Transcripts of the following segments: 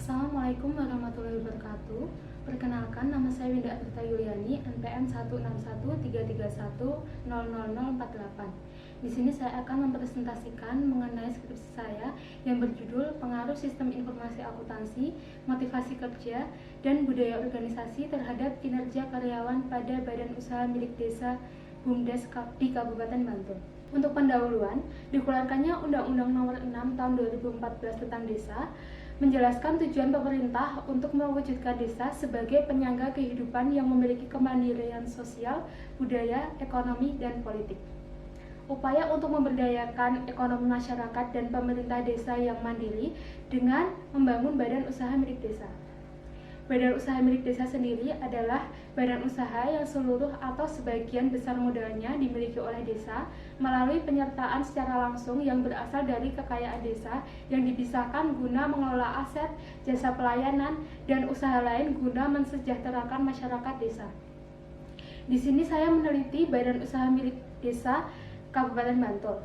Assalamualaikum warahmatullahi wabarakatuh. Perkenalkan, nama saya Winda Atirta Yuliani, NPM 16133100048. Di sini saya akan mempresentasikan mengenai skripsi saya yang berjudul Pengaruh Sistem Informasi Akuntansi, Motivasi Kerja, dan Budaya Organisasi terhadap Kinerja Karyawan pada Badan Usaha Milik Desa BUMDes di Kabupaten Bantul. Untuk pendahuluan, dikeluarkannya Undang-Undang Nomor 6 Tahun 2014 tentang Desa, menjelaskan tujuan pemerintah untuk mewujudkan desa sebagai penyangga kehidupan yang memiliki kemandirian sosial, budaya, ekonomi, dan politik. Upaya untuk memberdayakan ekonomi masyarakat dan pemerintah desa yang mandiri dengan membangun badan usaha milik desa. Badan usaha milik desa sendiri adalah badan usaha yang seluruh atau sebagian besar modalnya dimiliki oleh desa melalui penyertaan secara langsung yang berasal dari kekayaan desa yang dipisahkan guna mengelola aset, jasa pelayanan, dan usaha lain guna mensejahterakan masyarakat desa. Di sini saya meneliti badan usaha milik desa Kabupaten Bantul.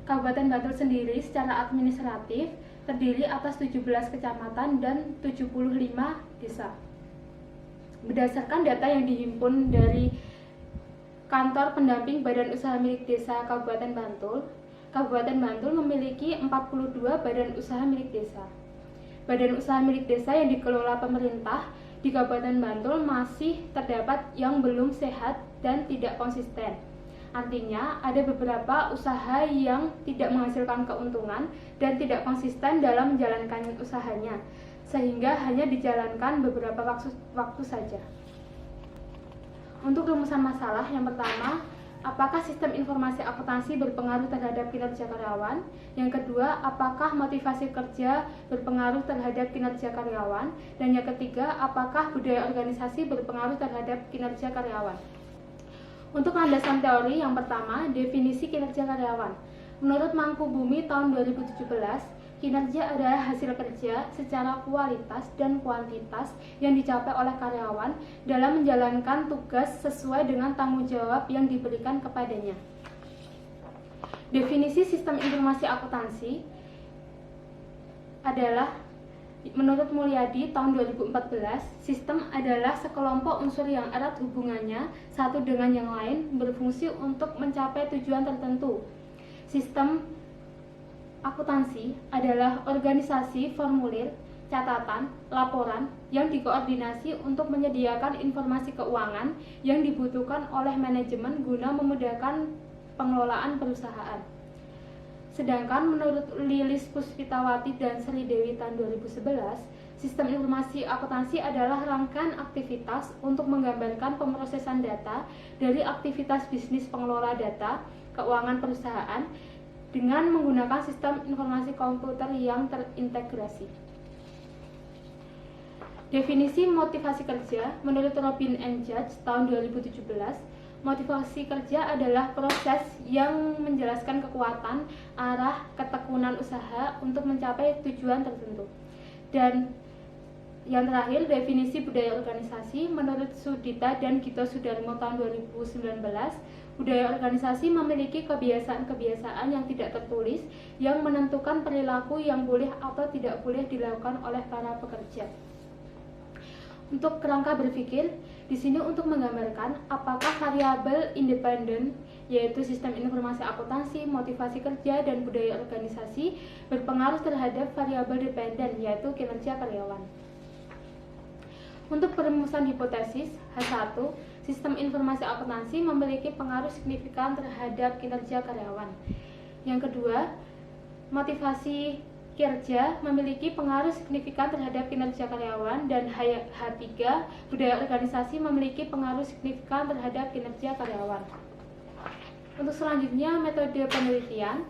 Kabupaten Bantul sendiri secara administratif terdiri atas 17 kecamatan dan 75 desa. Berdasarkan data yang dihimpun dari Kantor Pendamping Badan Usaha Milik Desa Kabupaten Bantul memiliki 42 badan usaha milik desa. Badan usaha milik desa yang dikelola pemerintah di Kabupaten Bantul masih terdapat yang belum sehat dan tidak konsisten. Artinya, ada beberapa usaha yang tidak menghasilkan keuntungan dan tidak konsisten dalam menjalankan usahanya, sehingga hanya dijalankan beberapa waktu saja. Untuk rumusan masalah, yang pertama, apakah sistem informasi akuntansi berpengaruh terhadap kinerja karyawan? Yang kedua, apakah motivasi kerja berpengaruh terhadap kinerja karyawan? Dan yang ketiga, apakah budaya organisasi berpengaruh terhadap kinerja karyawan? Untuk landasan teori, yang pertama, definisi kinerja karyawan. Menurut Mangkubumi tahun 2017, kinerja adalah hasil kerja secara kualitas dan kuantitas yang dicapai oleh karyawan dalam menjalankan tugas sesuai dengan tanggung jawab yang diberikan kepadanya. Definisi sistem informasi akuntansi adalah, menurut Mulyadi tahun 2014, sistem adalah sekelompok unsur yang erat hubungannya satu dengan yang lain berfungsi untuk mencapai tujuan tertentu. Sistem akuntansi adalah organisasi formulir, catatan, laporan yang dikoordinasi untuk menyediakan informasi keuangan yang dibutuhkan oleh manajemen guna memudahkan pengelolaan perusahaan. Sedangkan menurut Lilis Puspitawati dan Sri Dewi tahun 2011, sistem informasi akuntansi adalah rangkaian aktivitas untuk menggambarkan pemrosesan data dari aktivitas bisnis pengelola data keuangan perusahaan dengan menggunakan sistem informasi komputer yang terintegrasi. Definisi motivasi kerja menurut Robin and Judge tahun 2017, motivasi kerja adalah proses yang menjelaskan kekuatan, arah, ketekunan usaha untuk mencapai tujuan tertentu. Dan yang terakhir, definisi budaya organisasi menurut Sudita dan Gito Sudarmo tahun 2019, budaya organisasi memiliki kebiasaan-kebiasaan yang tidak tertulis yang menentukan perilaku yang boleh atau tidak boleh dilakukan oleh para pekerja. Untuk kerangka berpikir, di sini untuk menggambarkan apakah variabel independen, yaitu sistem informasi akuntansi, motivasi kerja, dan budaya organisasi berpengaruh terhadap variabel dependen, yaitu kinerja karyawan. Untuk perumusan hipotesis, H1, sistem informasi akuntansi memiliki pengaruh signifikan terhadap kinerja karyawan. Yang kedua, motivasi kerja memiliki pengaruh signifikan terhadap kinerja karyawan, dan H3, budaya organisasi memiliki pengaruh signifikan terhadap kinerja karyawan. Untuk selanjutnya, metode penelitian.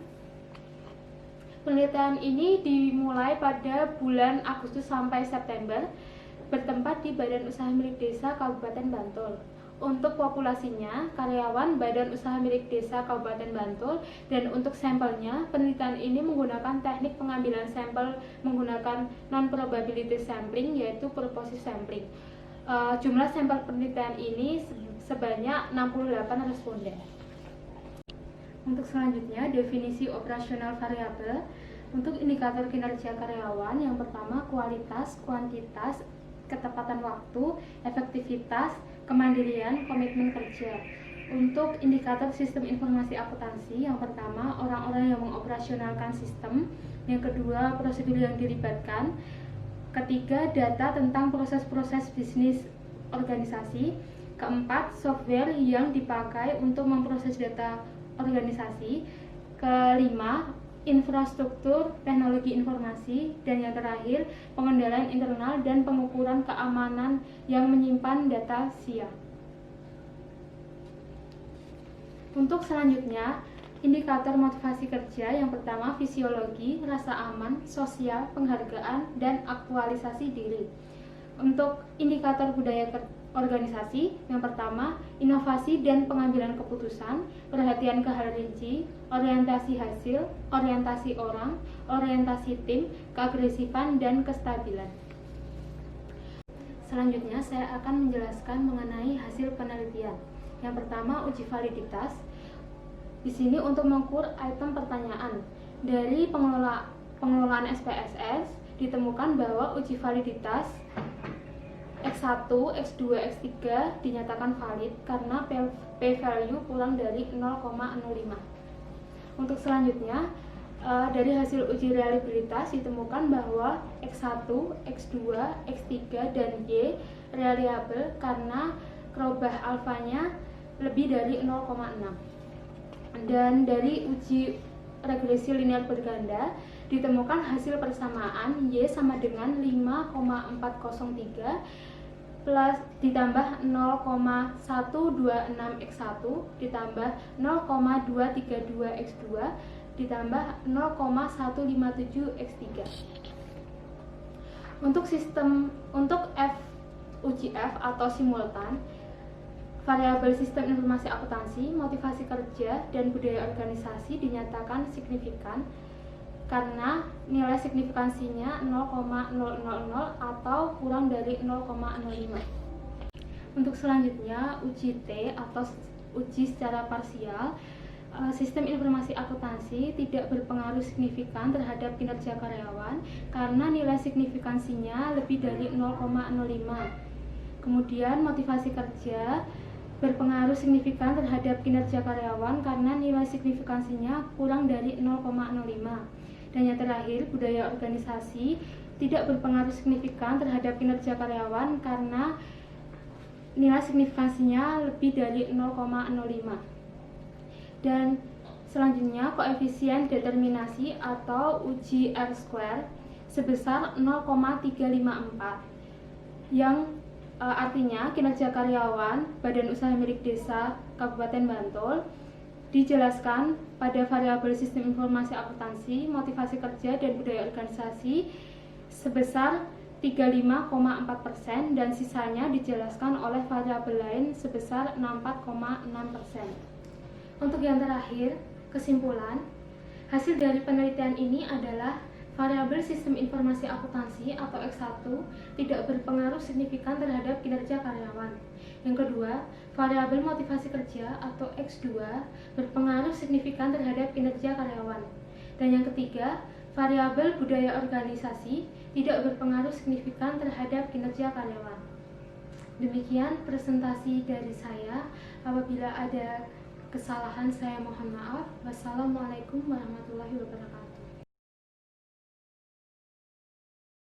Penelitian ini dimulai pada bulan Agustus sampai September, bertempat di Badan Usaha Milik Desa Kabupaten Bantul. Untuk populasinya, karyawan Badan Usaha Milik Desa Kabupaten Bantul, dan untuk sampelnya, penelitian ini menggunakan teknik pengambilan sampel menggunakan non-probability sampling, yaitu purposive sampling. Jumlah sampel penelitian ini sebanyak 68 responden. Untuk selanjutnya, definisi operasional variabel. Untuk indikator kinerja karyawan, yang pertama kualitas, kuantitas, ketepatan waktu, efektivitas, kemandirian, komitmen kerja. Untuk indikator sistem informasi akuntansi, yang pertama orang-orang yang mengoperasionalkan sistem, yang kedua prosedur yang dilibatkan, ketiga data tentang proses-proses bisnis organisasi, keempat software yang dipakai untuk memproses data organisasi, kelima infrastruktur teknologi informasi, dan yang terakhir pengendalian internal dan pengukuran keamanan yang menyimpan data SIA. Untuk selanjutnya, indikator motivasi kerja, yang pertama fisiologi, rasa aman, sosial, penghargaan, dan aktualisasi diri. Untuk indikator budaya organisasi, yang pertama inovasi dan pengambilan keputusan, perhatian ke hal rinci, orientasi hasil, orientasi orang, orientasi tim, keagresifan, dan kestabilan. Selanjutnya saya akan menjelaskan mengenai hasil penelitian. Yang pertama uji validitas. Di sini untuk mengukur item pertanyaan dari pengelolaan SPSS ditemukan bahwa uji validitas X1, X2, X3 dinyatakan valid karena p-value kurang dari 0,05. Untuk selanjutnya, dari hasil uji reliabilitas ditemukan bahwa X1, X2, X3, dan Y reliable karena kerubah alfanya lebih dari 0,6. Dan dari uji regresi linear berganda ditemukan hasil persamaan Y sama dengan 5,403 plus ditambah 0,126 X1 ditambah 0,232 X2 ditambah 0,157 X3. Untuk uji F atau simultan, variabel sistem informasi akuntansi, motivasi kerja, dan budaya organisasi dinyatakan signifikan karena nilai signifikansinya 0,000 atau kurang dari 0,05. Untuk selanjutnya, uji T atau uji secara parsial, sistem informasi akuntansi tidak berpengaruh signifikan terhadap kinerja karyawan karena nilai signifikansinya lebih dari 0,05. Kemudian motivasi kerja berpengaruh signifikan terhadap kinerja karyawan karena nilai signifikansinya kurang dari 0,05. Dan yang terakhir, budaya organisasi tidak berpengaruh signifikan terhadap kinerja karyawan karena nilai signifikansinya lebih dari 0,05. Dan selanjutnya, koefisien determinasi atau uji R-square sebesar 0,354 yang artinya kinerja karyawan Badan Usaha Milik Desa Kabupaten Bantul dijelaskan pada variabel sistem informasi akuntansi, motivasi kerja, dan budaya organisasi sebesar 35,4% dan sisanya dijelaskan oleh variabel lain sebesar 64,6%. Untuk yang terakhir, kesimpulan, hasil dari penelitian ini adalah variabel sistem informasi akuntansi atau X1 tidak berpengaruh signifikan terhadap kinerja karyawan. Yang kedua, variabel motivasi kerja atau X2 berpengaruh signifikan terhadap kinerja karyawan. Dan yang ketiga, variabel budaya organisasi tidak berpengaruh signifikan terhadap kinerja karyawan. Demikian presentasi dari saya. Apabila ada kesalahan saya mohon maaf. Wassalamualaikum warahmatullahi wabarakatuh.